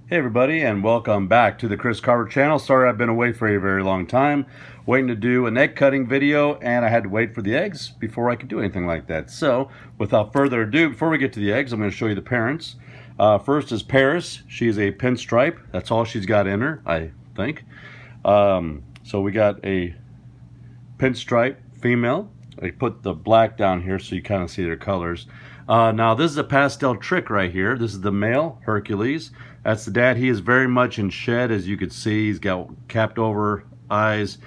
Hey everybody, and welcome back to the Criss Karver channel. Sorry I've been away for a very long time, waiting to do an egg cutting video, and I had to wait for the eggs before I could do anything like that. So without further ado, before we get to the eggs, I'm going to show you the parents. First is Paris. She is a pinstripe. That's all she's got in her, I think. So we got a pinstripe female. I put the black down here so you kind of see their colors. Now this is a Pastel Trick right here. This is the male, Hercules. That's the dad. He is very much in shed, as you can see. He's got capped over eyes.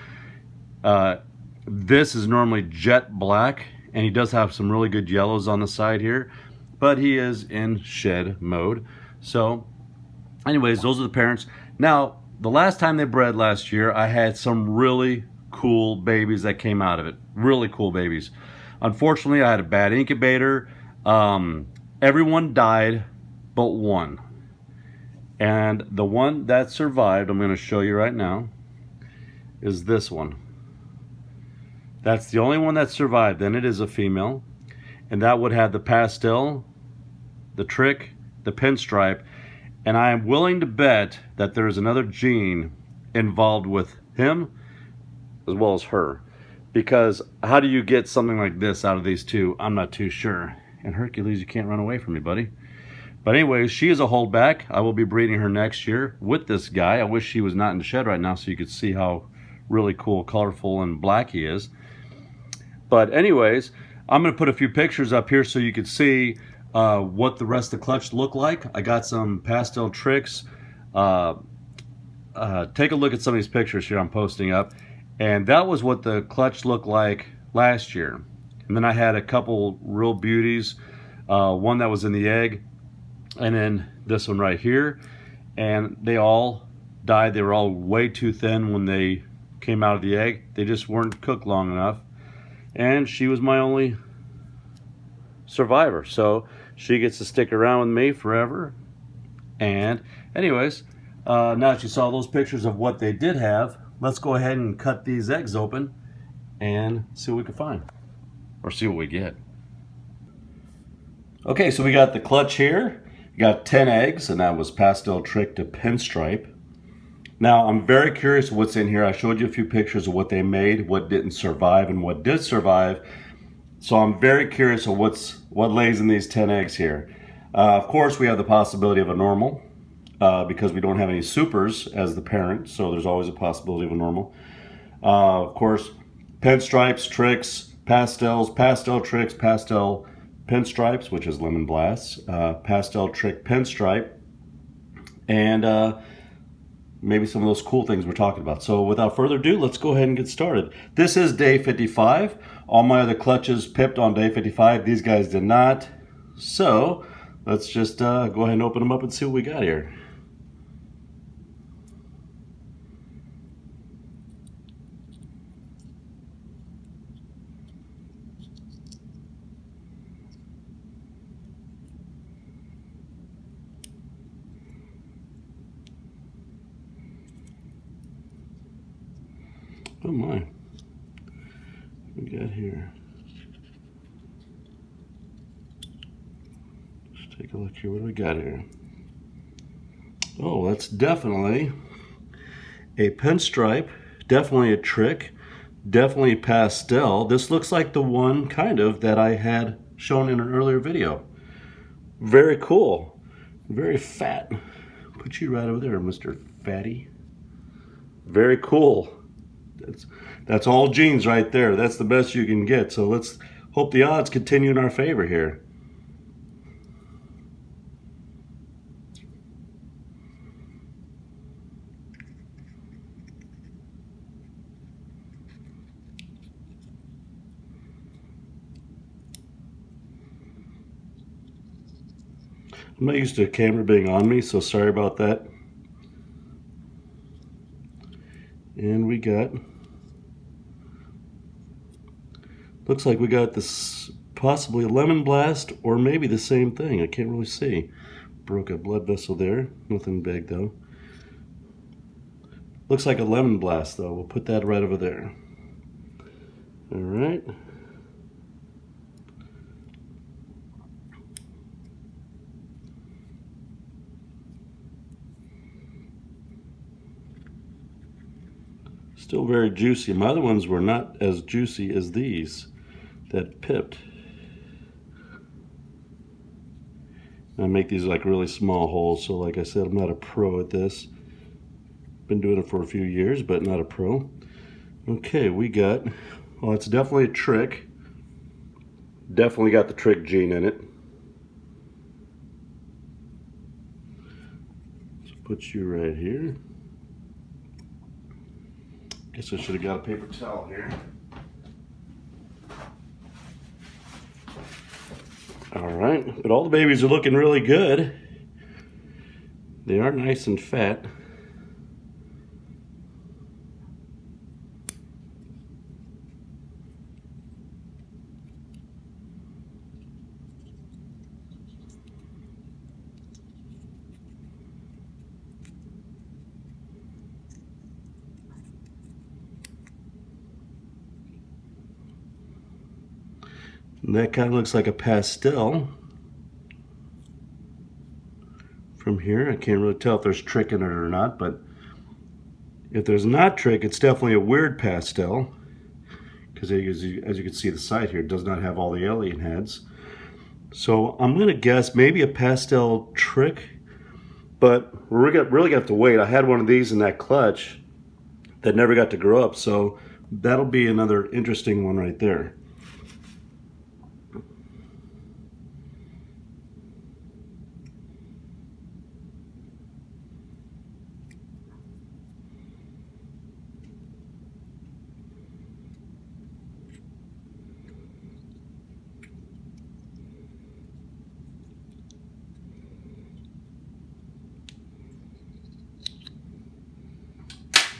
This is normally jet black, and he does have some really good yellows on the side here, but he is in shed mode. So anyways, those are the parents. Now, the last time they bred last year, I had some really cool babies that came out of it. Really cool babies. Unfortunately, I had a bad incubator. Everyone died but one. And the one that survived, I'm going to show you right now, is this one. That's the only one that survived. Then it is a female. And that would have the pastel, the trick, the pinstripe. And I am willing to bet that there is another gene involved with him as well as her. Because how do you get something like this out of these two? I'm not too sure. And Hercules, you can't run away from me, buddy. But anyways, she is a holdback. I will be breeding her next year with this guy. I wish she was not in the shed right now so you could see how really cool, colorful, and black he is. But anyways, I'm going to put a few pictures up here so you could see what the rest of the clutch look like. I got some Pastel Tricks. Take a look at some of these pictures here I'm posting up. And that was what the clutch looked like last year. And then I had a couple real beauties. One that was in the egg. And then this one right here. And they all died. They were all way too thin when they came out of the egg. They just weren't cooked long enough. And she was my only survivor. So she gets to stick around with me forever. And anyways, now that you saw those pictures of what they did have, let's go ahead and cut these eggs open and see what we can find. Or see what we get. Okay, so we got the clutch here. We got 10 eggs, and that was Pastel Trick to Pinstripe. Now, I'm very curious what's in here. I showed you a few pictures of what they made, what didn't survive, and what did survive. So I'm very curious of what lays in these 10 eggs here. Of course, we have the possibility of a normal, because we don't have any supers as the parent, so there's always a possibility of a normal. Of course, pinstripes, tricks, pastels, pastel tricks, pastel pinstripes, which is lemon blasts, pastel trick pinstripe, and maybe some of those cool things we're talking about. So without further ado, let's go ahead and get started. This is day 55. All my other clutches pipped on day 55. These guys did not. So let's just go ahead and open them up and see what we got here. Oh my, what we got here? Let's take a look here. What do we got here? Oh, that's definitely a pinstripe, definitely a trick, definitely pastel. This looks like the one kind of that I had shown in an earlier video. Very cool, very fat. Put you right over there, Mr. Fatty. Very cool. That's all genes right there. That's the best you can get. So let's hope the odds continue in our favor here. I'm not used to a camera being on me, so sorry about that. And we got, looks like we got this possibly a lemon blast or maybe the same thing. I can't really see. Broke a blood vessel there. Nothing big though. Looks like a lemon blast though. We'll put that right over there. All right. Still very juicy. My other ones were not as juicy as these that pipped. I make these like really small holes, so like I said, I'm not a pro at this. Been doing it for a few years, but not a pro. Okay, we got, well, it's definitely a trick. Definitely got the trick gene in it. So put you right here. Guess I should have got a paper towel here. All right, but all the babies are looking really good. They are nice and fat. And that kind of looks like a pastel from here. I can't really tell if there's trick in it or not, but if there's not trick, it's definitely a weird pastel, because as you can see, the side here does not have all the alien heads. So I'm gonna guess maybe a pastel trick, but we're really gonna have to wait. I had one of these in that clutch that never got to grow up, so that'll be another interesting one right there.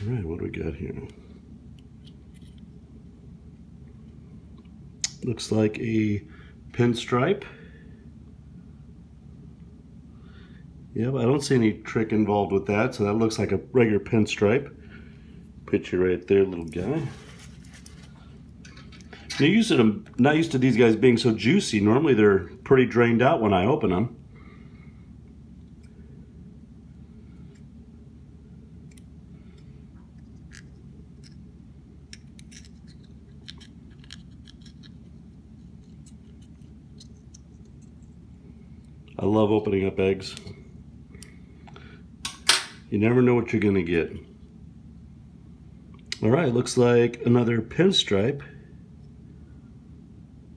All right, what do we got here? Looks like a pinstripe. Yep, I don't see any trick involved with that, so that looks like a regular pinstripe. Put you right there, little guy. I'm not used to these guys being so juicy. Normally they're pretty drained out when I open them. I love opening up eggs. You never know what you're gonna get. All right, looks like another pinstripe.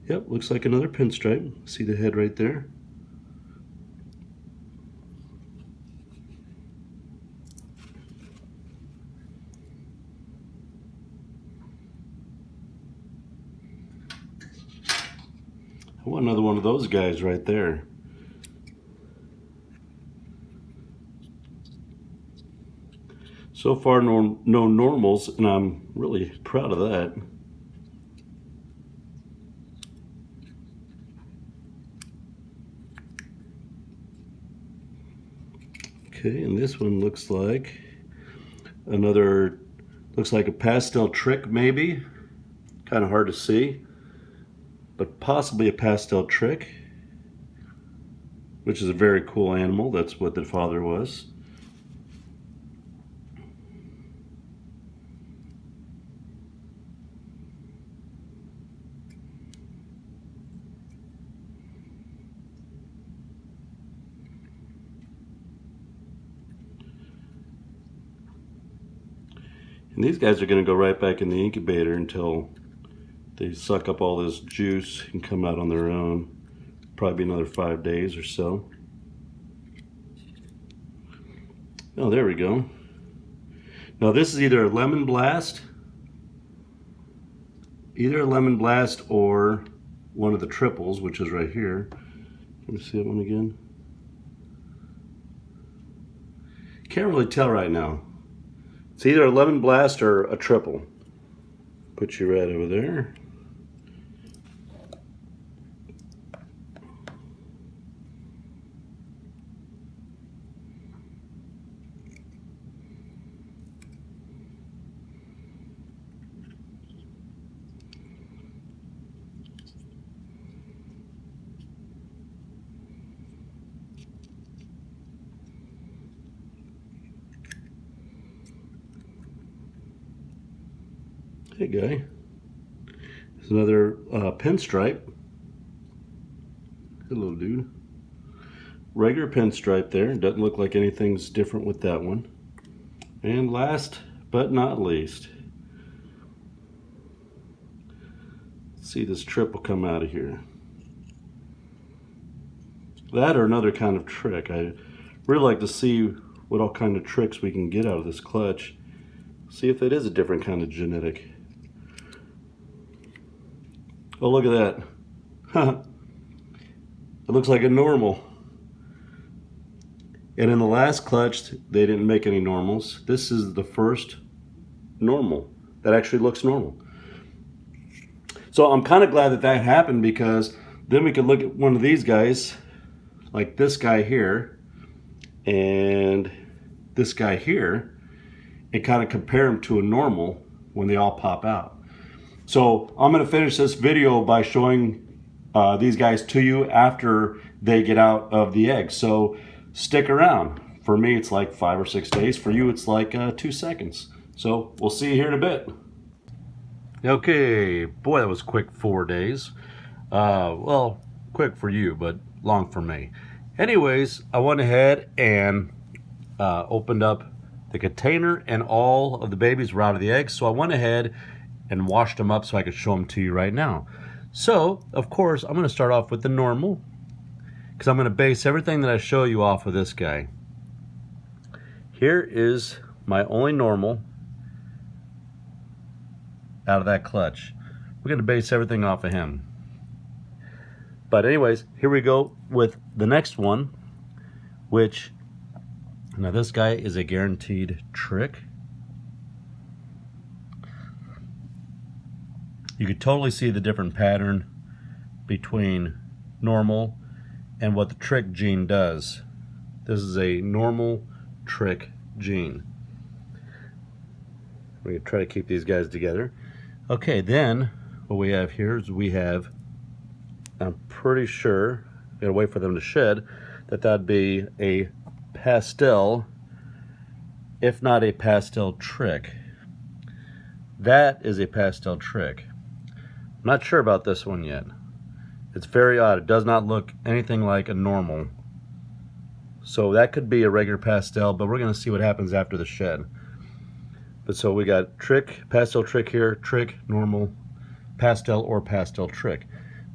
Yep, looks like another pinstripe. See the head right there? I want another one of those guys right there. So far, no normals, and I'm really proud of that. Okay, and this one looks like looks like a pastel trick maybe. Kind of hard to see, but possibly a pastel trick, which is a very cool animal. That's what the father was. And these guys are going to go right back in the incubator until they suck up all this juice and come out on their own. Probably another 5 days or so. Oh, there we go. Now this is either a lemon blast or one of the triples, which is right here. Let me see that one again. Can't really tell right now. It's either a lemon blast or a triple. Put you right over there. Hey guy. It's another Pinstripe. Hello dude. Regular Pinstripe there. Doesn't look like anything's different with that one. And last but not least, let's see this triple come out of here. That or another kind of trick. I really like to see what all kind of tricks we can get out of this clutch. See if it is a different kind of genetic. Oh, look at that. It looks like a normal. And in the last clutch, they didn't make any normals. This is the first normal that actually looks normal. So I'm kind of glad that that happened, because then we could look at one of these guys, like this guy here, and this guy here, and kind of compare them to a normal when they all pop out. So I'm going to finish this video by showing these guys to you after they get out of the egg. So stick around. For me, it's like 5 or 6 days. For you, it's like 2 seconds. So we'll see you here in a bit. Okay, boy, that was quick 4 days. Well, quick for you, but long for me. Anyways, I went ahead and opened up the container, and all of the babies were out of the eggs. So I went ahead and washed them up so I could show them to you right now. So, of course, I'm going to start off with the normal, because I'm going to base everything that I show you off of this guy. Here is my only normal out of that clutch. We're going to base everything off of him. But anyways, here we go with the next one, which, now this guy is a guaranteed trick. You could totally see the different pattern between normal and what the trick gene does. This is a normal trick gene. We're going to try to keep these guys together. Okay, then what we have here is we have, I'm pretty sure, gotta wait for them to shed, that'd be a pastel, if not a pastel trick. That is a pastel trick. I'm not sure about this one yet. It's very odd. It does not look anything like a normal. So that could be a regular pastel, but we're going to see what happens after the shed. But so we got trick, pastel trick here, trick, normal, pastel, or pastel trick.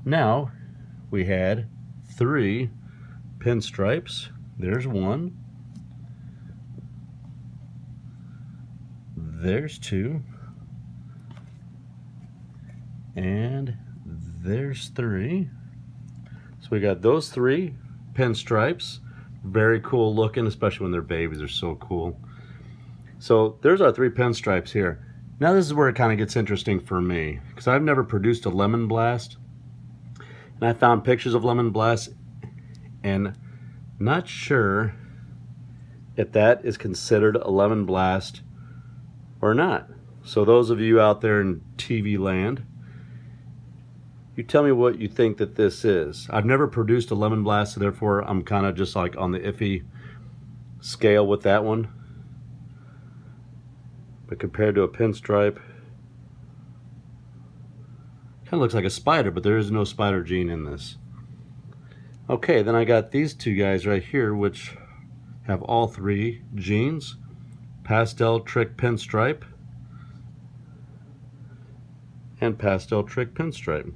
Now we had 3 pinstripes. There's 1. There's 2. And there's 3. So we got those 3 pinstripes. Very cool looking, especially when they're babies. They're so cool. So there's our 3 pinstripes here. Now this is where it kind of gets interesting for me, because I've never produced a lemon blast. And I found pictures of lemon blasts, and not sure if that is considered a lemon blast or not. So those of you out there in TV land, you tell me what you think that this is. I've never produced a lemon blast, so therefore I'm kind of just like on the iffy scale with that one. But compared to a pinstripe, kind of looks like a spider, but there is no spider gene in this. Okay, then I got these 2 guys right here, which have all 3 genes. Pastel Trick Pinstripe and Pastel Trick Pinstripe.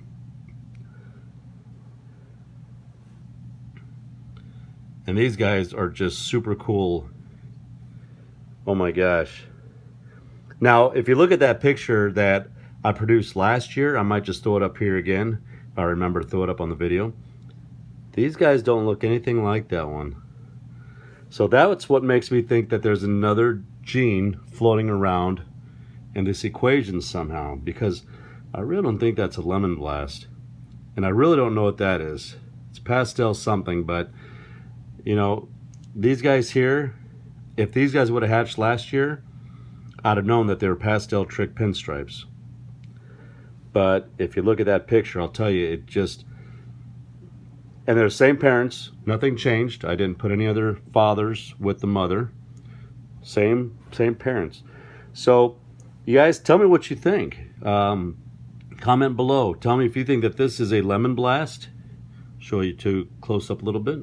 And these guys are just super cool. Oh my gosh. Now, if you look at that picture that I produced last year, I might just throw it up here again. If I remember to throw it up on the video. These guys don't look anything like that one. So that's what makes me think that there's another gene floating around in this equation somehow, because I really don't think that's a lemon blast. And I really don't know what that is. It's pastel something, but you know, these guys here, if these guys would have hatched last year, I'd have known that they were pastel trick pinstripes. But if you look at that picture, I'll tell you, it just, and they're the same parents, nothing changed. I didn't put any other fathers with the mother. Same parents. So You guys, tell me what you think. Comment below. Tell me if you think that this is a lemon blast. Show you to close up a little bit.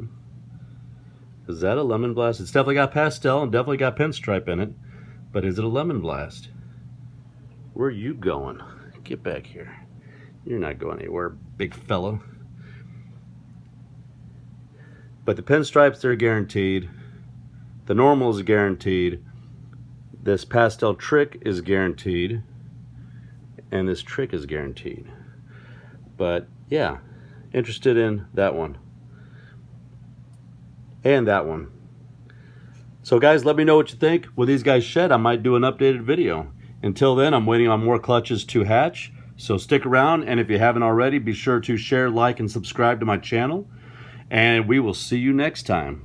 Is that a lemon blast? It's definitely got pastel and definitely got pinstripe in it. But is it a lemon blast? Where are you going? Get back here. You're not going anywhere, big fella. But the pinstripes, they're guaranteed. The normal is guaranteed. This pastel trick is guaranteed. And this trick is guaranteed. But yeah, interested in that one. And that one. So guys, let me know what you think. When these guys shed, I might do an updated video. Until then, I'm waiting on more clutches to hatch. So stick around, and if you haven't already, be sure to share, like, and subscribe to my channel. And we will see you next time.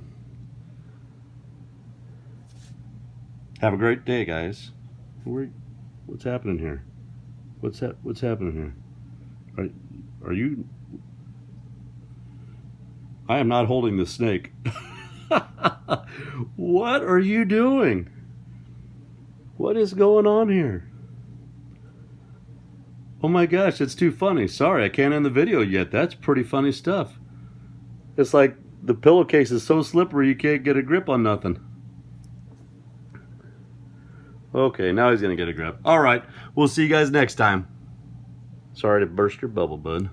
Have a great day, guys. What's happening here? What's happening here? Are you? I am not holding the snake. What are you doing? What is going on here? Oh my gosh, it's too funny. Sorry, I can't end the video yet. That's pretty funny stuff. It's like the pillowcase is so slippery you can't get a grip on nothing. Okay, now he's gonna get a grip. All right, we'll see you guys next time. Sorry to burst your bubble, bud.